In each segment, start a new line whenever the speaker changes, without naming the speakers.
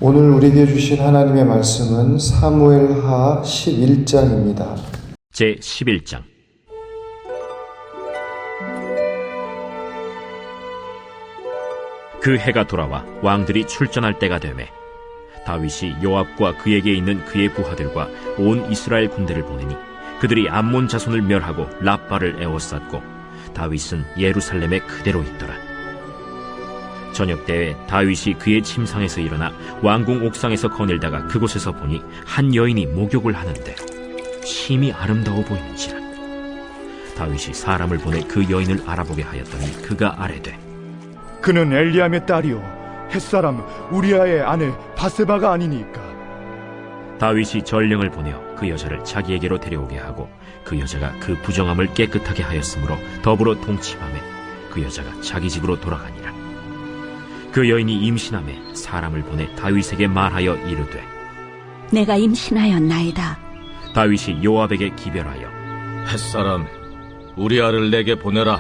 오늘 우리에게 주신 하나님의 말씀은 사무엘하 11장입니다.
제 11장. 그 해가 돌아와 왕들이 출전할 때가 되매 다윗이 요압과 그에게 있는 그의 부하들과 온 이스라엘 군대를 보내니 그들이 암몬 자손을 멸하고 랍바를 에워쌌고 다윗은 예루살렘에 그대로 있더라. 저녁 때에 다윗이 그의 침상에서 일어나 왕궁 옥상에서 거닐다가 그곳에서 보니 한 여인이 목욕을 하는데 심히 아름다워 보이는지라. 다윗이 사람을 보내 그 여인을 알아보게 하였더니 그가 아뢰되
그는 엘리암의 딸이요 햇사람 우리아의 아내 바세바가 아니니까.
다윗이 전령을 보내어 그 여자를 자기에게로 데려오게 하고 그 여자가 그 부정함을 깨끗하게 하였으므로 더불어 동침하매 그 여자가 자기 집으로 돌아가니라. 그 여인이 임신하매 사람을 보내 다윗에게 말하여 이르되
내가 임신하였나이다.
다윗이 요압에게 기별하여
햇사람 우리아를 내게 보내라.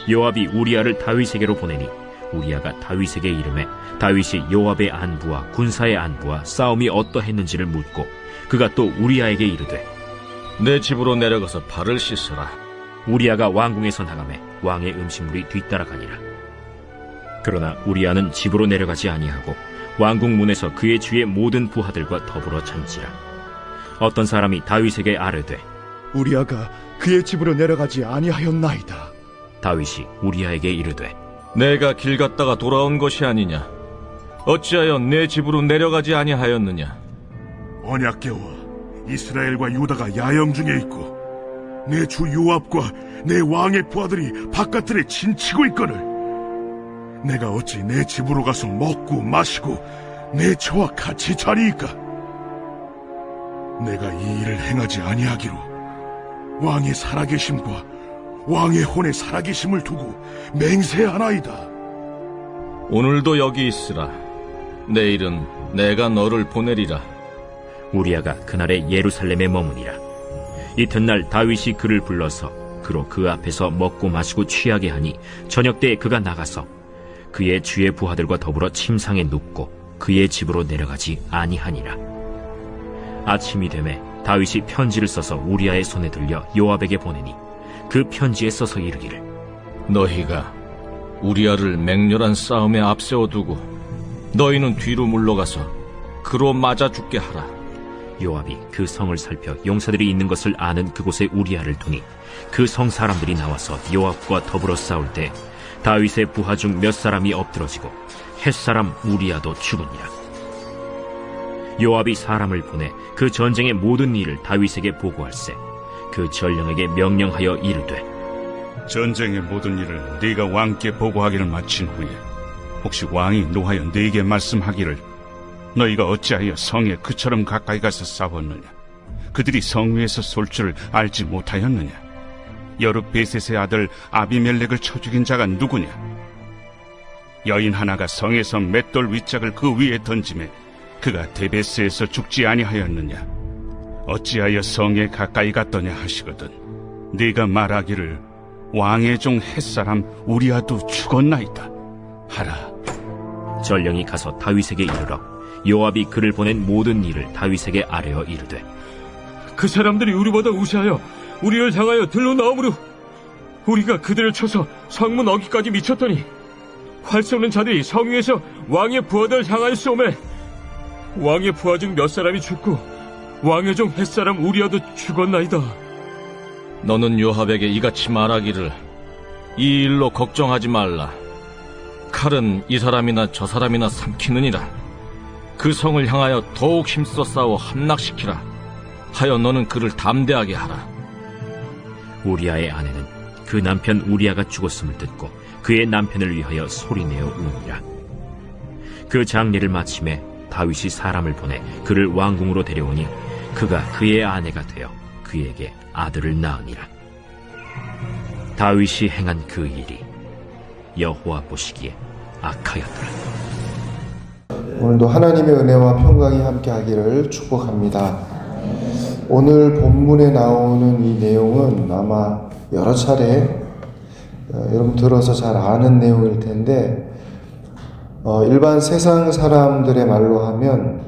요압이 우리아를 다윗에게로 보내니 우리아가 다윗에게 이르매 다윗이 요압의 안부와 군사의 안부와 싸움이 어떠했는지를 묻고 그가 또 우리아에게 이르되
내 집으로 내려가서 발을 씻으라.
우리아가 왕궁에서 나가매 왕의 음식물이 뒤따라가니라. 그러나 우리아는 집으로 내려가지 아니하고 왕궁 문에서 그의 주의 모든 부하들과 더불어 잔지라. 어떤 사람이 다윗에게 아뢰되
우리아가 그의 집으로 내려가지 아니하였나이다.
다윗이 우리아에게 이르되
내가 길 갔다가 돌아온 것이 아니냐? 어찌하여 내 집으로 내려가지 아니하였느냐?
언약궤와 이스라엘과 유다가 야영 중에 있고 내 주 요압과 내 왕의 부하들이 바깥들에 진치고 있거늘 내가 어찌 내 집으로 가서 먹고 마시고 내 처와 같이 자리이까? 내가 이 일을 행하지 아니하기로 왕의 살아계심과 왕의 혼의 살아계심을 두고 맹세하나이다.
오늘도 여기 있으라. 내일은 내가 너를 보내리라.
우리아가 그날에 예루살렘에 머무니라. 이튿날 다윗이 그를 불러서 그로 그 앞에서 먹고 마시고 취하게 하니 저녁때에 그가 나가서 그의 주의 부하들과 더불어 침상에 눕고 그의 집으로 내려가지 아니하니라. 아침이 되매 다윗이 편지를 써서 우리아의 손에 들려 요압에게 보내니 그 편지에 써서 이르기를
너희가 우리아를 맹렬한 싸움에 앞세워두고 너희는 뒤로 물러가서 그로 맞아 죽게 하라.
요압이 그 성을 살펴 용사들이 있는 것을 아는 그곳에 우리아를 두니 그 성 사람들이 나와서 요압과 더불어 싸울 때 다윗의 부하 중 몇 사람이 엎드러지고 햇사람 우리아도 죽으니라. 요압이 사람을 보내 그 전쟁의 모든 일을 다윗에게 보고할세 그 전령에게 명령하여 이르되
전쟁의 모든 일을 네가 왕께 보고하기를 마친 후에 혹시 왕이 노하여 네게 말씀하기를 너희가 어찌하여 성에 그처럼 가까이 가서 싸웠느냐? 그들이 성 위에서 쏠 줄을 알지 못하였느냐? 여룻베셋의 아들 아비멜렉을 쳐 죽인 자가 누구냐? 여인 하나가 성에서 맷돌 윗짝을 그 위에 던지매 그가 데베스에서 죽지 아니하였느냐? 어찌하여 성에 가까이 갔더냐 하시거든 네가 말하기를 왕의 종 햇사람 우리아도 죽었나이다 하라.
전령이 가서 다윗에게 이르러 요압이 그를 보낸 모든 일을 다윗에게 아뢰어 이르되
그 사람들이 우리보다 우세하여 우리를 향하여 들러 나오므로 우리가 그들을 쳐서 성문 어귀까지 미쳤더니 활 쏘는 자들이 성 위에서 왕의 부하들 향하여 쏘매 왕의 부하 중 몇 사람이 죽고 왕의 종 햇사람 우리아도 죽었나이다.
너는 요압에게 이같이 말하기를 이 일로 걱정하지 말라. 칼은 이 사람이나 저 사람이나 삼키느니라. 그 성을 향하여 더욱 힘써 싸워 함락시키라 하여 너는 그를 담대하게 하라.
우리아의 아내는 그 남편 우리아가 죽었음을 듣고 그의 남편을 위하여 소리내어 우니라. 그 장례를 마침에 다윗이 사람을 보내 그를 왕궁으로 데려오니 그가 그의 아내가 되어 그에게 아들을 낳으니라. 다윗이 행한 그 일이 여호와 보시기에 악하였더라.
오늘도 하나님의 은혜와 평강이 함께하기를 축복합니다. 오늘 본문에 나오는 이 내용은 아마 여러 차례 여러분 들어서 잘 아는 내용일 텐데 일반 세상 사람들의 말로 하면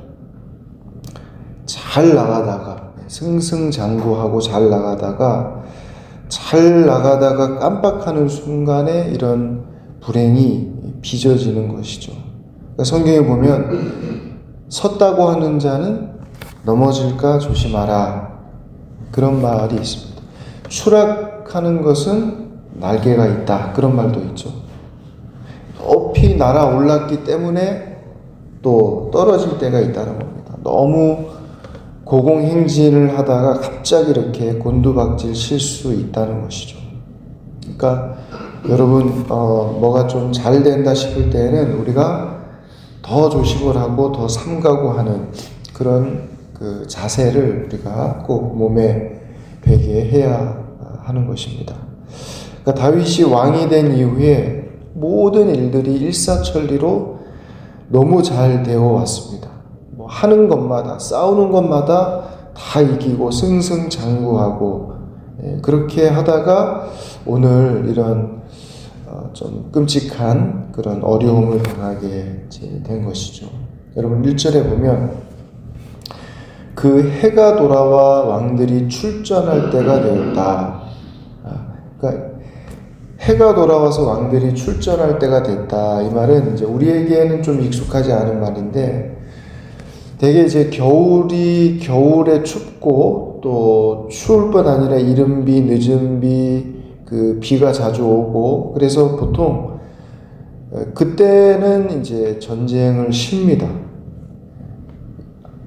잘 나가다가 승승장구하고 잘 나가다가 깜빡하는 순간에 이런 불행이 빚어지는 것이죠. 그러니까 성경에 보면 섰다고 하는 자는 넘어질까 조심하라, 그런 말이 있습니다. 추락하는 것은 날개가 있다, 그런 말도 있죠. 높이 날아올랐기 때문에 또 떨어질 때가 있다는 겁니다. 너무 고공행진을 하다가 갑자기 이렇게 곤두박질 칠 수 있다는 것이죠. 그러니까 여러분, 뭐가 좀 잘 된다 싶을 때에는 우리가 더 조심을 하고 더 삼가고 하는 그런 그 자세를 우리가 꼭 몸에 배게 해야 하는 것입니다. 그러니까 다윗이 왕이 된 이후에 모든 일들이 일사천리로 너무 잘 되어 왔습니다. 뭐 하는 것마다, 싸우는 것마다 다 이기고 승승장구하고, 그렇게 하다가 오늘 이런 좀 끔찍한 그런 어려움을 당하게 된 것이죠. 여러분 1절에 보면 그 해가 돌아와 왕들이 출전할 때가 되었다. 그러니까 해가 돌아와서 왕들이 출전할 때가 됐다. 이 말은 이제 우리에게는 좀 익숙하지 않은 말인데, 되게 이제 겨울에 춥고 또 추울 뿐 아니라 이른 비, 늦은 비, 그 비가 자주 오고, 그래서 보통 그때는 이제 전쟁을 쉽니다.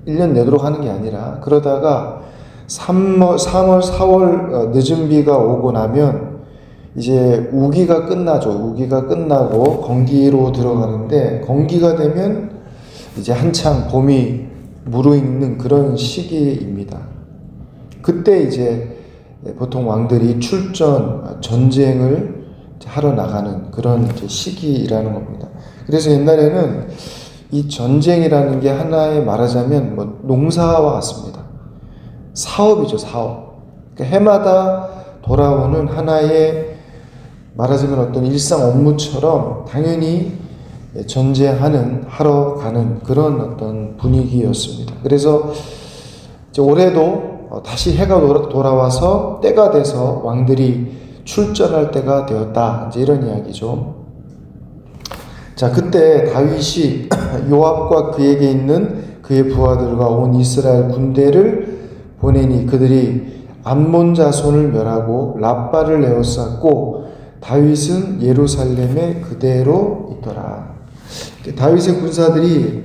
1년 내도록 하는 게 아니라, 그러다가 3월, 4월 늦은 비가 오고 나면 이제 우기가 끝나죠. 우기가 끝나고 건기로 들어가는데, 건기가 되면 이제 한창 봄이 무르익는 그런 시기입니다. 그때 이제 보통 왕들이 전쟁을 하러 나가는 그런 이제 시기라는 겁니다. 그래서 옛날에는 이 전쟁이라는 게 하나의 말하자면 뭐 농사와 같습니다. 사업이죠, 사업. 그러니까 해마다 돌아오는 하나의 말하자면 어떤 일상 업무처럼 당연히 하러 가는 그런 어떤 분위기였습니다. 그래서 이제 올해도 다시 해가 돌아와서 때가 돼서 왕들이 출전할 때가 되었다, 이제 이런 이야기죠. 자, 그때 다윗이 요압과 그에게 있는 그의 부하들과 온 이스라엘 군대를 보내니 그들이 암몬 자손을 멸하고 랍바를 에워쌌고 다윗은 예루살렘에 그대로 있더라. 다윗의 군사들이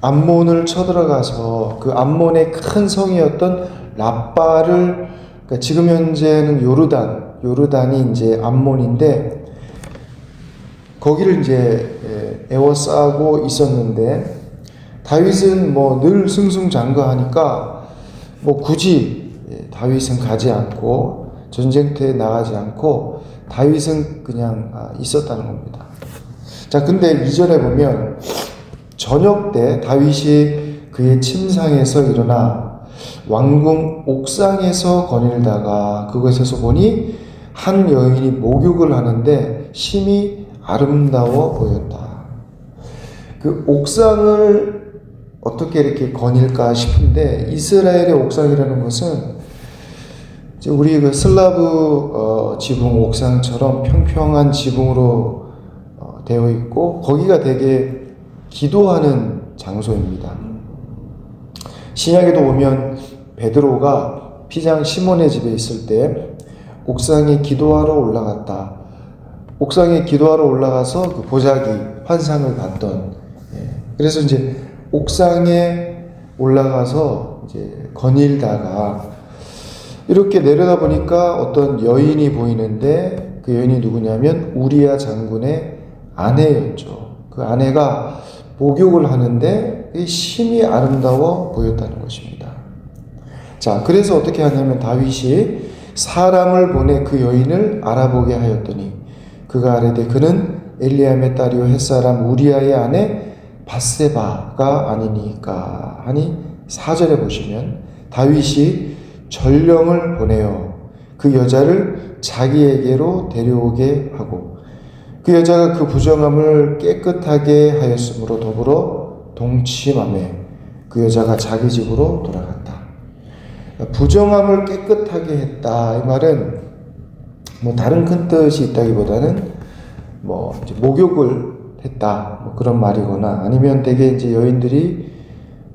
암몬을 쳐들어가서 그 암몬의 큰 성이었던 랍바를, 그러니까 지금 현재는 요르단이 이제 암몬인데, 거기를 이제 에워싸고 있었는데, 다윗은 뭐 늘 승승장구하니까 뭐 굳이 다윗은 가지 않고 전쟁터에 나가지 않고 다윗은 그냥 있었다는 겁니다. 자, 근데 2절에 보면 저녁 때 다윗이 그의 침상에서 일어나 왕궁 옥상에서 거닐다가 그곳에서 보니 한 여인이 목욕을 하는데 심히 아름다워 보였다. 그 옥상을 어떻게 이렇게 거닐까 싶은데, 이스라엘의 옥상이라는 것은 우리 그 슬라브 지붕 옥상처럼 평평한 지붕으로 되어 있고, 거기가 되게 기도하는 장소입니다. 신약에도 보면 베드로가 피장 시몬의 집에 있을 때 옥상에 기도하러 올라갔다. 옥상에 기도하러 올라가서 그 보자기 환상을 봤던. 그래서 이제 옥상에 올라가서 이제 거닐다가 이렇게 내려다 보니까 어떤 여인이 보이는데, 그 여인이 누구냐면 우리야 장군의 아내였죠. 그 아내가 목욕을 하는데 심히 아름다워 보였다는 것입니다. 자, 그래서 어떻게 하냐면 다윗이 사람을 보내 그 여인을 알아보게 하였더니 그가 아뢰되 그는 엘리암의 딸이요 햇사람 우리아의 아내 밧세바가 아니니까 하니, 4절에 보시면 다윗이 전령을 보내어 그 여자를 자기에게로 데려오게 하고 그 여자가 그 부정함을 깨끗하게 하였으므로 더불어 동침함에 그 여자가 자기 집으로 돌아갔다. 부정함을 깨끗하게 했다. 이 말은 뭐 다른 큰 뜻이 있다기보다는 뭐 이제 목욕을 했다. 뭐 그런 말이거나 아니면 대개 이제 여인들이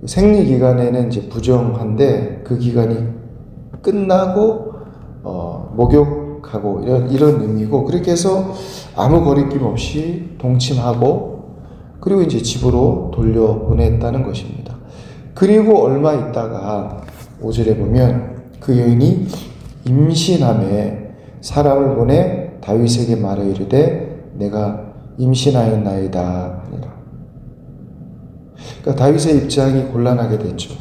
생리 기간에는 이제 부정한데 그 기간이 끝나고 목욕하고 이런 의미고, 그렇게 해서 아무 거리낌 없이 동침하고 그리고 이제 집으로 돌려보냈다는 것입니다. 그리고 얼마 있다가 5절에 보면 그 여인이 임신함에 사람을 보내 다윗에게 말하 이르되 내가 임신하였나이다 하니라. 그러니까 다윗의 입장이 곤란하게 됐죠.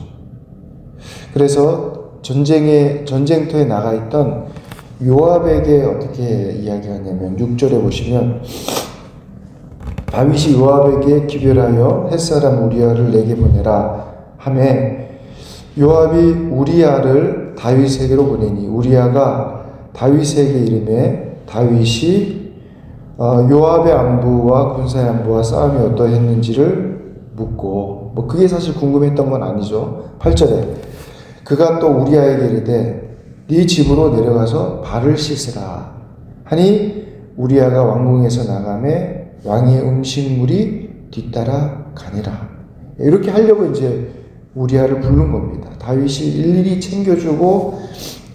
그래서 전쟁터에 나가 있던 요압에게 어떻게 이야기하냐면 6절에 보시면 다윗이 요압에게 기별하여 햇사람 우리아를 내게 보내라 하매 요압이 우리아를 다윗에게로 보내니 우리아가 다윗에게 이르매 다윗이 요압의 안부와 군사의 안부와 싸움이 어떠했는지를 묻고, 뭐 그게 사실 궁금했던 건 아니죠. 8절에 그가 또 우리아에게 이르되 네 집으로 내려가서 발을 씻으라 하니 우리아가 왕궁에서 나가매 왕의 음식물이 뒤따라 가니라. 이렇게 하려고 이제 우리아를 부른 겁니다. 다윗이 일일이 챙겨주고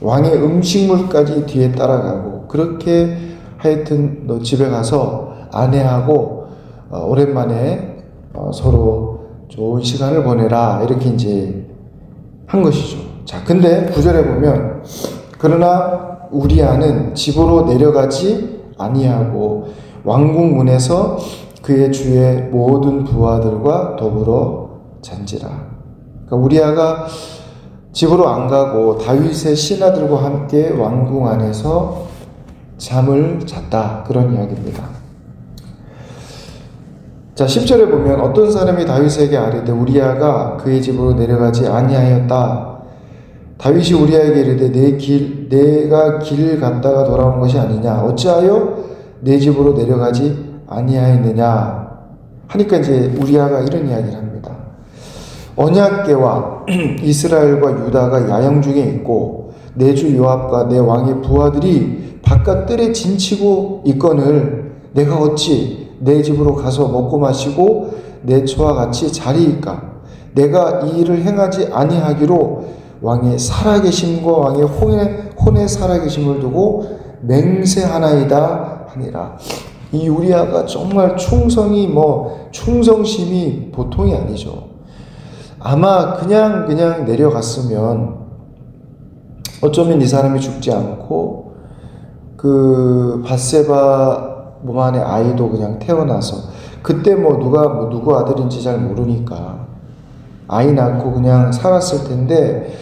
왕의 음식물까지 뒤에 따라가고, 그렇게 하여튼 너 집에 가서 아내하고 오랜만에 서로 좋은 시간을 보내라 이렇게 이제 한 것이죠. 자, 근데 9절에 보면 그러나 우리아는 집으로 내려가지 아니하고 왕궁 문에서 그의 주의 모든 부하들과 더불어 잔지라. 그러니까 우리아가 집으로 안 가고 다윗의 신하들과 함께 왕궁 안에서 잠을 잤다, 그런 이야기입니다. 자, 10절에 보면 어떤 사람이 다윗에게 아뢰되 우리아가 그의 집으로 내려가지 아니하였다. 다윗이 우리아에게 이르되 내가 길 갔다가 돌아온 것이 아니냐, 어찌하여 내 집으로 내려가지 아니하였느냐 하니까 이제 우리아가 이런 이야기를 합니다. 언약궤와 이스라엘과 유다가 야영 중에 있고 내 주 요압과 내 왕의 부하들이 바깥 뜰에 진치고 있거늘 내가 어찌 내 집으로 가서 먹고 마시고 내 처와 같이 자리일까? 내가 이 일을 행하지 아니하기로 왕의 살아계심과 왕의 혼의 살아계심을 두고 맹세하나이다 하니라. 이 우리아가 정말 충성심이 보통이 아니죠. 아마 그냥 내려갔으면 어쩌면 이 사람이 죽지 않고 그 밧세바 몸 안에 아이도 그냥 태어나서, 그때 누구 아들인지 잘 모르니까 아이 낳고 그냥 살았을 텐데,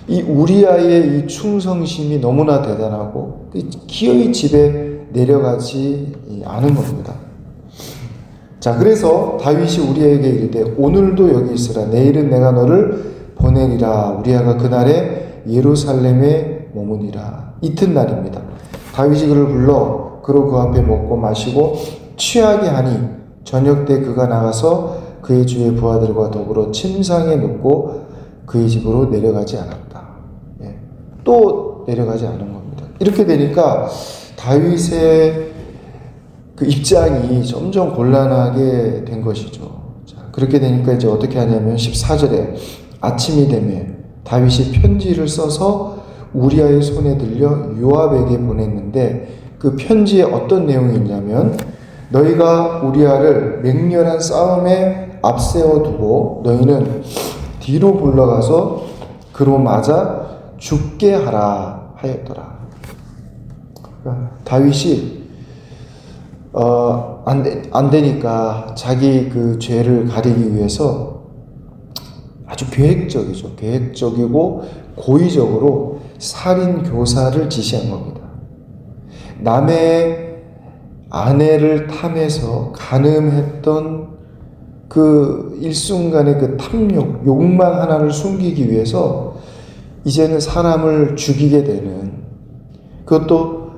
이 우리아의 이 충성심이 너무나 대단하고 기어이 집에 내려가지 않은 겁니다. 자, 그래서 다윗이 우리아에게 이르되 오늘도 여기 있으라, 내일은 내가 너를 보내리라. 우리아가 그날에 예루살렘에 머무니라. 이튿날입니다. 다윗이 그를 불러 그로 그 앞에 먹고 마시고 취하게 하니 저녁 때 그가 나가서 그의 주의 부하들과 더불어 침상에 눕고 그의 집으로 내려가지 않았다. 예. 또 내려가지 않은 겁니다. 이렇게 되니까 다윗의 그 입장이 점점 곤란하게 된 것이죠. 자, 그렇게 되니까 이제 어떻게 하냐면 14절에 아침이 되매 다윗이 편지를 써서 우리아의 손에 들려 요압에게 보냈는데, 그 편지에 어떤 내용이 있냐면 너희가 우리아를 맹렬한 싸움에 앞세워 두고 너희는 뒤로 물러가서 그로 맞아 죽게 하라 하였더라. 그러니까 다윗이 안 되니까 자기 그 죄를 가리기 위해서 아주 계획적이고 고의적으로 살인 교사를 지시한 겁니다. 남의 아내를 탐해서 간음했던 그 일순간의 그 탐욕, 욕망 하나를 숨기기 위해서 이제는 사람을 죽이게 되는, 그것도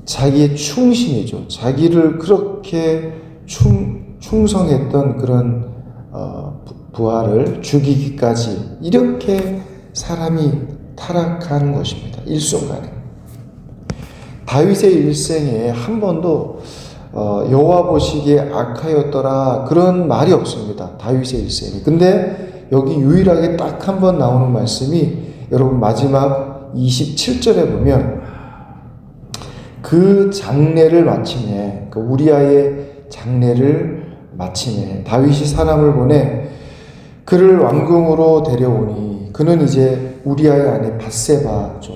자기의 충신이죠. 자기를 그렇게 충성했던 그런 부하를 죽이기까지 이렇게 사람이 타락한 것입니다. 일순간에. 다윗의 일생에 한 번도 여호와 보시기에 악하였더라 그런 말이 없습니다. 다윗의 일생에. 근데 여기 유일하게 딱 한 번 나오는 말씀이 여러분 마지막 27절에 보면 그 장례를 마침에, 그 우리아의 장례를 마침에 다윗이 사람을 보내 그를 왕궁으로 데려오니 그는 이제 우리아의 아내 밧세바죠.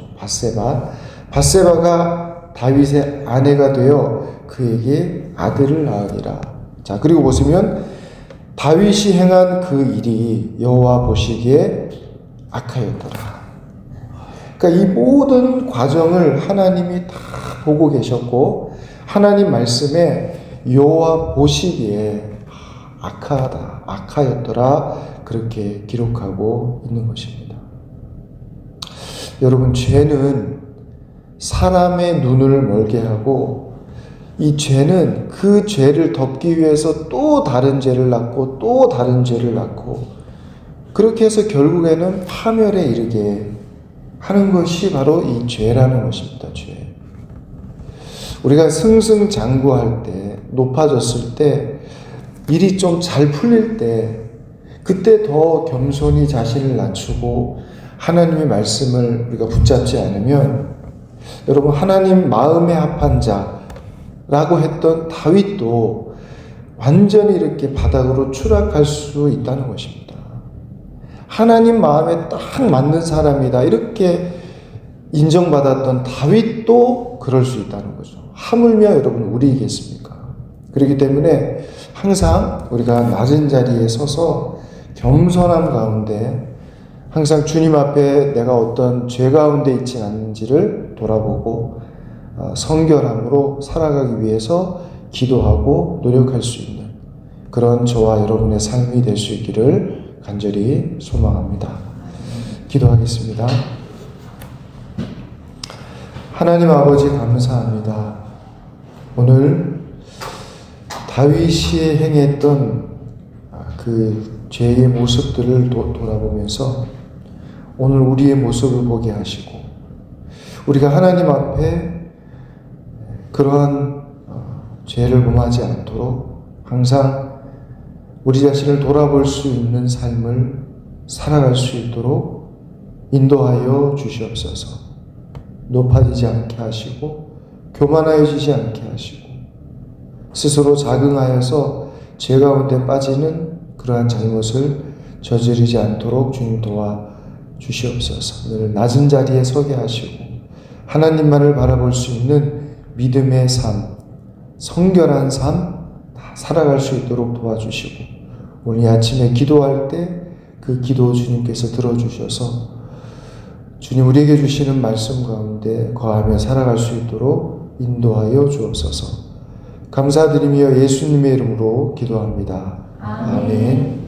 밧세바가 다윗의 아내가 되어 그에게 아들을 낳으니라. 자, 그리고 보시면 다윗이 행한 그 일이 여호와 보시기에 악하였더라. 그러니까 이 모든 과정을 하나님이 다 보고 계셨고 하나님 말씀에 여호와 보시기에 악하였더라 그렇게 기록하고 있는 것입니다. 여러분, 죄는 사람의 눈을 멀게 하고 이 죄는 그 죄를 덮기 위해서 또 다른 죄를 낳고 또 다른 죄를 낳고 그렇게 해서 결국에는 파멸에 이르게 하는 것이 바로 이 죄라는 것입니다. 죄. 우리가 승승장구할 때, 높아졌을 때, 일이 좀 잘 풀릴 때, 그때 더 겸손히 자신을 낮추고 하나님의 말씀을 우리가 붙잡지 않으면 여러분, 하나님 마음에 합한 자라고 했던 다윗도 완전히 이렇게 바닥으로 추락할 수 있다는 것입니다. 하나님 마음에 딱 맞는 사람이다 이렇게 인정받았던 다윗도 그럴 수 있다는 거죠. 하물며 여러분 우리이겠습니까? 그렇기 때문에 항상 우리가 낮은 자리에 서서 겸손함 가운데 항상 주님 앞에 내가 어떤 죄 가운데 있지 않는지를 돌아보고 성결함으로 살아가기 위해서 기도하고 노력할 수 있는 그런 저와 여러분의 삶이 될 수 있기를 간절히 소망합니다. 기도하겠습니다. 하나님 아버지 감사합니다. 오늘 다윗이 행했던 그 죄의 모습들을 돌아보면서 오늘 우리의 모습을 보게 하시고 우리가 하나님 앞에 그러한 죄를 범하지 않도록 항상 우리 자신을 돌아볼 수 있는 삶을 살아갈 수 있도록 인도하여 주시옵소서. 높아지지 않게 하시고 교만하여지지 않게 하시고 스스로 자긍하여서 죄 가운데 빠지는 그러한 잘못을 저지르지 않도록 주님 도와 주시옵소서. 늘 낮은 자리에 서게 하시고 하나님만을 바라볼 수 있는 믿음의 삶, 성결한 삶 살아갈 수 있도록 도와주시고 오늘 아침에 기도할 때 그 기도 주님께서 들어주셔서 주님 우리에게 주시는 말씀 가운데 거하며 살아갈 수 있도록 인도하여 주옵소서. 감사드리며 예수님의 이름으로 기도합니다. 아멘.